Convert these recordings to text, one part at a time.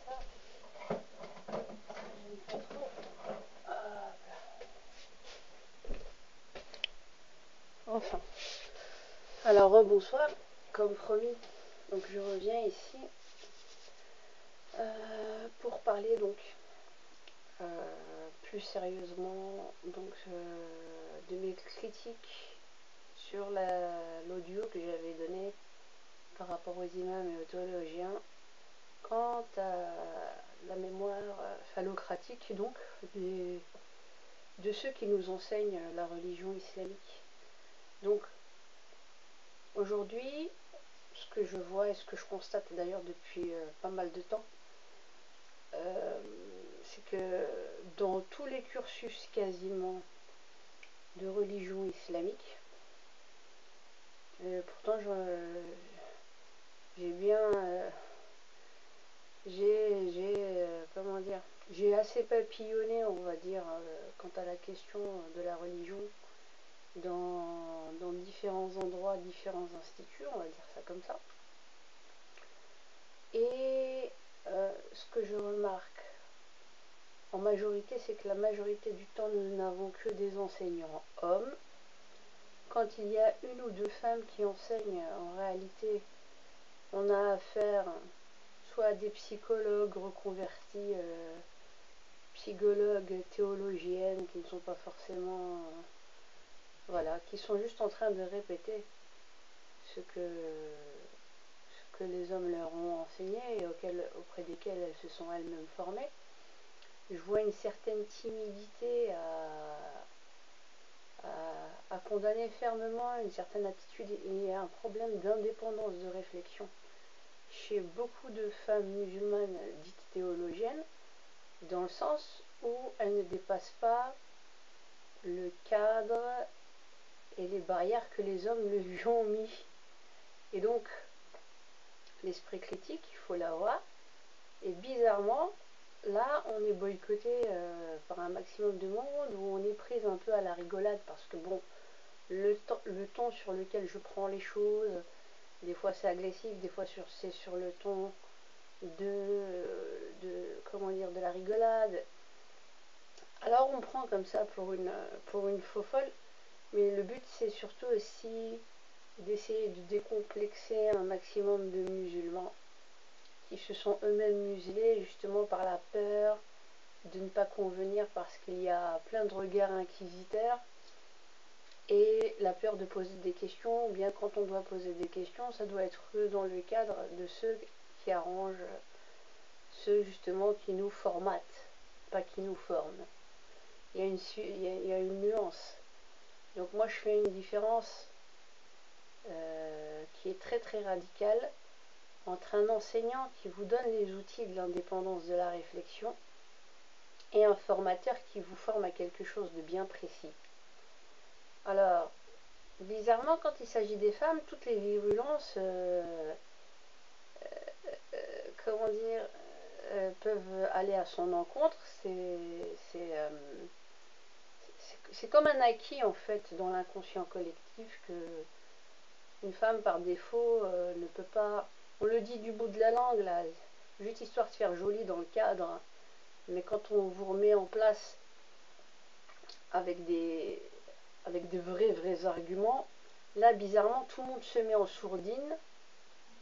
ça. J'aime pas trop. Enfin. Alors rebonsoir, comme promis. Donc je reviens ici pour parler donc plus sérieusement donc de mes critiques sur l'audio que j'avais donné par rapport aux imams et aux théologiens quant à la mémoire phallocratique donc de ceux qui nous enseignent la religion islamique. Donc aujourd'hui, ce que je vois et ce que je constate d'ailleurs depuis pas mal de temps, c'est que dans tous les cursus quasiment de religion islamique, pourtant j'ai bien comment dire, j'ai assez papillonné, on va dire, quant à la question de la religion dans différents endroits, différents instituts, on va dire ça comme ça. Et ce que je remarque en majorité, c'est que la majorité du temps, nous n'avons que des enseignants hommes. Quand il y a une ou deux femmes qui enseignent, en réalité, on a affaire soit à des psychologues reconvertis, psychologues théologiennes qui ne sont pas forcément... voilà, qui sont juste en train de répéter ce que les hommes leur ont enseigné et auprès desquels elles se sont elles-mêmes formées. Je vois une certaine timidité à condamner fermement une certaine attitude et un problème d'indépendance de réflexion chez beaucoup de femmes musulmanes dites théologiennes, dans le sens où elles ne dépassent pas le cadre et les barrières que les hommes lui ont mis. Et donc, l'esprit critique, il faut l'avoir. Et bizarrement, là, on est boycotté par un maximum de monde, où on est prise un peu à la rigolade, parce que bon, le ton sur lequel je prends les choses, des fois c'est agressif, des fois c'est sur le ton comment dire, de la rigolade. Alors on prend comme ça pour une faux folle, mais le but c'est surtout aussi d'essayer de décomplexer un maximum de musulmans qui se sont eux-mêmes muselés justement par la peur de ne pas convenir parce qu'il y a plein de regards inquisiteurs et la peur de poser des questions, ou bien quand on doit poser des questions, ça doit être dans le cadre de ceux qui arrangent, ceux justement qui nous formatent, pas qui nous forment. Il y a une nuance. Donc moi je fais une différence qui est très très radicale entre un enseignant qui vous donne les outils de l'indépendance de la réflexion et un formateur qui vous forme à quelque chose de bien précis. Alors, bizarrement, quand il s'agit des femmes, toutes les virulences, comment dire, peuvent aller à son encontre. C'est comme un acquis, en fait, dans l'inconscient collectif que une femme, par défaut, ne peut pas... On le dit du bout de la langue, là, juste histoire de faire joli dans le cadre. Mais quand on vous remet en place avec de vrais arguments, là, bizarrement, tout le monde se met en sourdine,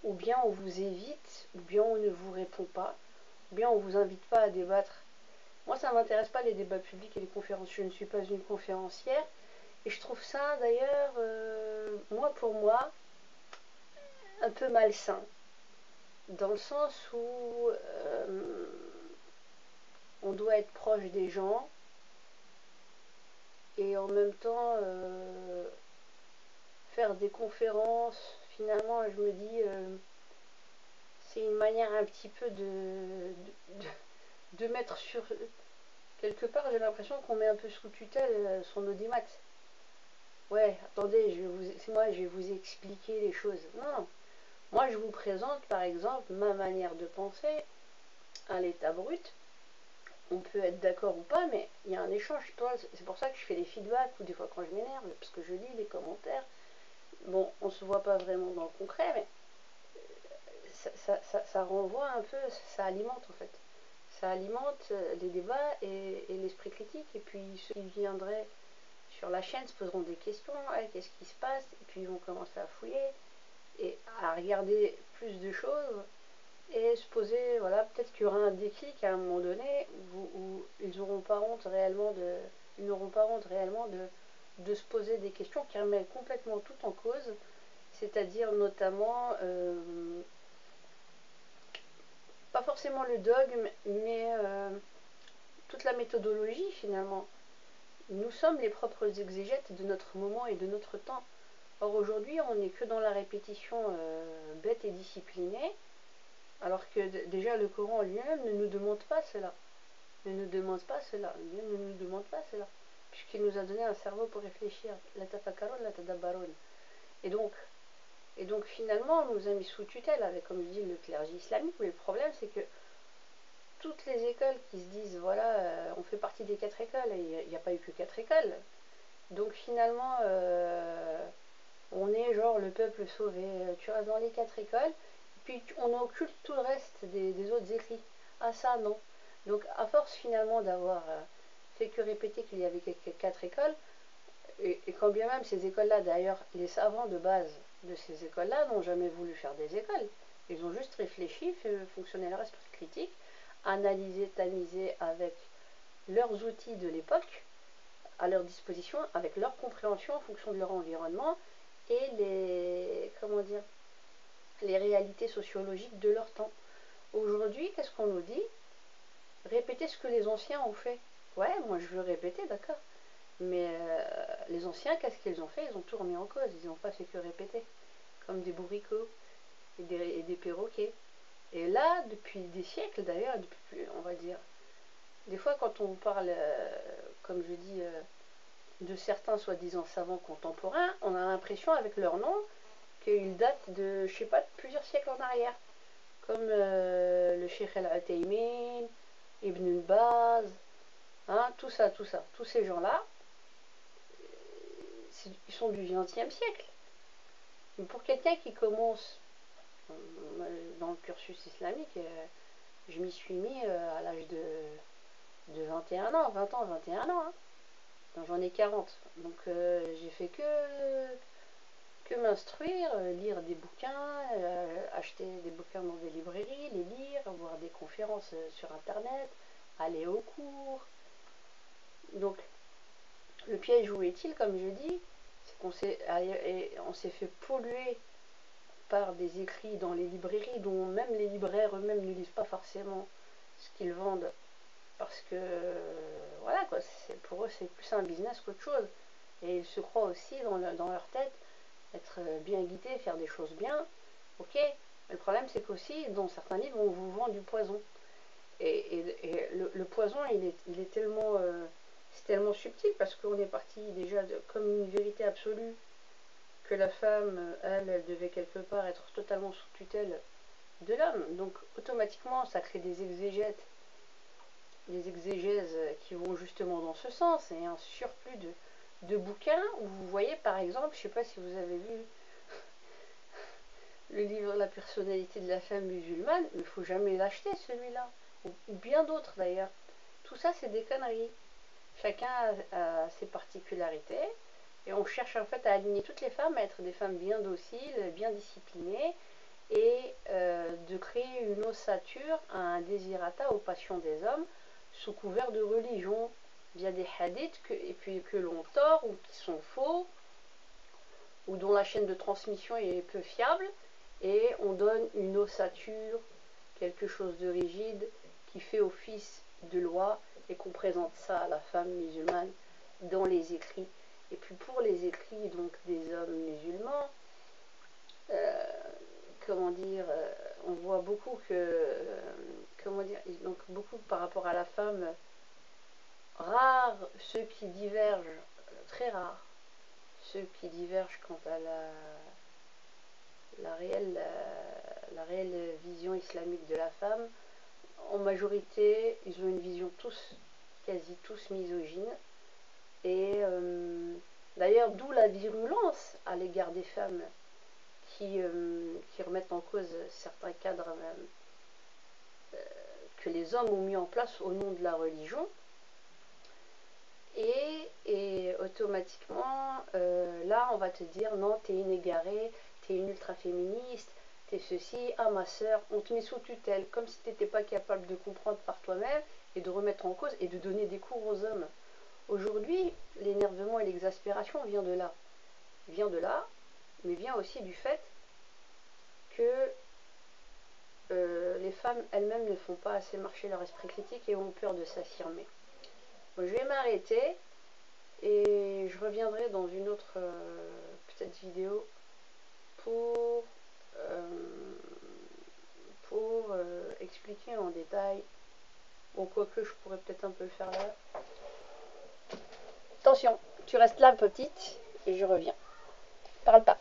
ou bien on vous évite, ou bien on ne vous répond pas, ou bien on ne vous invite pas à débattre. Moi, ça ne m'intéresse pas les débats publics et les conférences. Je ne suis pas une conférencière. Et je trouve ça, d'ailleurs, pour moi, un peu malsain. Dans le sens où on doit être proche des gens et en même temps faire des conférences. Finalement, je me dis, c'est une manière un petit peu de mettre sur... Quelque part, j'ai l'impression qu'on met un peu sous tutelle son audimat. Ouais, attendez, je vais vous expliquer les choses. Non, moi je vous présente par exemple ma manière de penser à l'état brut. On peut être d'accord ou pas, mais il y a un échange. C'est pour ça que je fais des feedbacks, ou des fois quand je m'énerve, parce que je lis les commentaires. Bon, on se voit pas vraiment dans le concret, mais ça renvoie un peu, ça alimente en fait. Ça alimente les débats et l'esprit critique. Et puis ceux qui viendraient sur la chaîne se poseront des questions, qu'est-ce qui se passe? Et puis ils vont commencer à fouiller et à regarder plus de choses et se poser, voilà, peut-être qu'il y aura un déclic à un moment donné où ils n'auront pas honte réellement de se poser des questions qui remettent complètement tout en cause, c'est-à-dire notamment pas forcément le dogme, mais toute la méthodologie finalement. Nous sommes les propres exégètes de notre moment et de notre temps. Or aujourd'hui, on n'est que dans la répétition bête et disciplinée, alors que déjà le Coran lui-même ne nous demande pas cela. Ne nous demande pas cela. Dieu ne nous demande pas cela. Puisqu'il nous a donné un cerveau pour réfléchir. La tafakaron, la tadabbaron. Et donc finalement, on nous a mis sous tutelle avec, comme je dis, le clergé islamique. Mais le problème, c'est que toutes les écoles qui se disent, voilà, on fait partie des 4 écoles, et il n'y a pas eu que 4 écoles. Donc finalement, on est genre le peuple sauvé. Tu restes dans les 4 écoles, puis on occulte tout le reste des autres écrits. Ah ça, non. Donc à force finalement d'avoir fait que répéter qu'il y avait 4 écoles, et quand bien même ces écoles-là, d'ailleurs, les savants de base de ces écoles-là n'ont jamais voulu faire des écoles. Ils ont juste réfléchi, fait fonctionner leur esprit critique, analysé, tamisé avec leurs outils de l'époque à leur disposition, avec leur compréhension en fonction de leur environnement et les réalités sociologiques de leur temps. Aujourd'hui, qu'est-ce qu'on nous dit? Répéter ce que les anciens ont fait. Ouais, moi je veux répéter, d'accord. Mais les anciens, qu'est-ce qu'ils ont fait? Ils ont tout remis en cause, ils n'ont pas fait que répéter. Comme des bourricots et des perroquets. Et là, depuis des siècles d'ailleurs, depuis, on va dire, des fois quand on parle, comme je dis, de certains soi-disant savants contemporains, on a l'impression avec leur nom qu'ils datent de, je sais pas, de plusieurs siècles en arrière. Comme le Cheikh Al-Uthaymeen, Ibn Baz, hein, tout ça, tous ces gens-là, ils sont du XXe siècle. Mais pour quelqu'un qui commence dans le cursus islamique, je m'y suis mis à l'âge de 21 ans, 20 ans, 21 ans. Hein. J'en ai 40. Donc j'ai fait que m'instruire, lire des bouquins, acheter des bouquins dans des librairies, les lire, voir des conférences sur internet, aller aux cours. Donc le piège où est-il, comme je dis, c'est qu'on s'est fait polluer par des écrits dans les librairies dont même les libraires eux-mêmes ne lisent pas forcément ce qu'ils vendent parce que voilà quoi, pour eux c'est plus un business qu'autre chose et ils se croient aussi dans leur tête être bien guidés, faire des choses bien, ok, mais le problème c'est qu'aussi dans certains livres on vous vend du poison et le poison il est tellement c'est tellement subtil parce qu'on est parti déjà comme une vérité absolue que la femme, elle devait quelque part être totalement sous tutelle de l'homme. Donc automatiquement, ça crée des exégèses qui vont justement dans ce sens, et un surplus de bouquins où vous voyez par exemple, je ne sais pas si vous avez vu le livre La personnalité de la femme musulmane, mais il ne faut jamais l'acheter celui-là, ou bien d'autres d'ailleurs. Tout ça, c'est des conneries. Chacun a ses particularités. Et on cherche en fait à aligner toutes les femmes, à être des femmes bien dociles, bien disciplinées, et de créer une ossature à un désirata aux passions des hommes, sous couvert de religion, via des hadiths et puis que l'on tord, ou qui sont faux, ou dont la chaîne de transmission est peu fiable, et on donne une ossature, quelque chose de rigide, qui fait office de loi, et qu'on présente ça à la femme musulmane dans les écrits. Et puis pour les écrits donc des hommes musulmans, comment dire, on voit beaucoup comment dire, donc beaucoup par rapport à la femme, rares ceux qui divergent, très rares, ceux qui divergent quant à la réelle vision islamique de la femme. En majorité, ils ont une vision quasi tous misogyne. Et d'ailleurs, d'où la virulence à l'égard des femmes qui remettent en cause certains cadres que les hommes ont mis en place au nom de la religion. Et automatiquement, là, on va te dire, non, t'es une égarée, t'es une ultra-féministe, t'es ceci, ah ma soeur, on te met sous tutelle, comme si t'étais pas capable de comprendre par toi-même et de remettre en cause et de donner des cours aux hommes. Aujourd'hui, l'énervement et l'exaspération vient de là. Mais vient aussi du fait que les femmes elles-mêmes ne font pas assez marcher leur esprit critique et ont peur de s'affirmer. Bon, je vais m'arrêter et je reviendrai dans une autre petite vidéo pour expliquer en détail, bon, quoique je pourrais peut-être un peu le faire là. Attention, tu restes là petite et je reviens. Parle pas.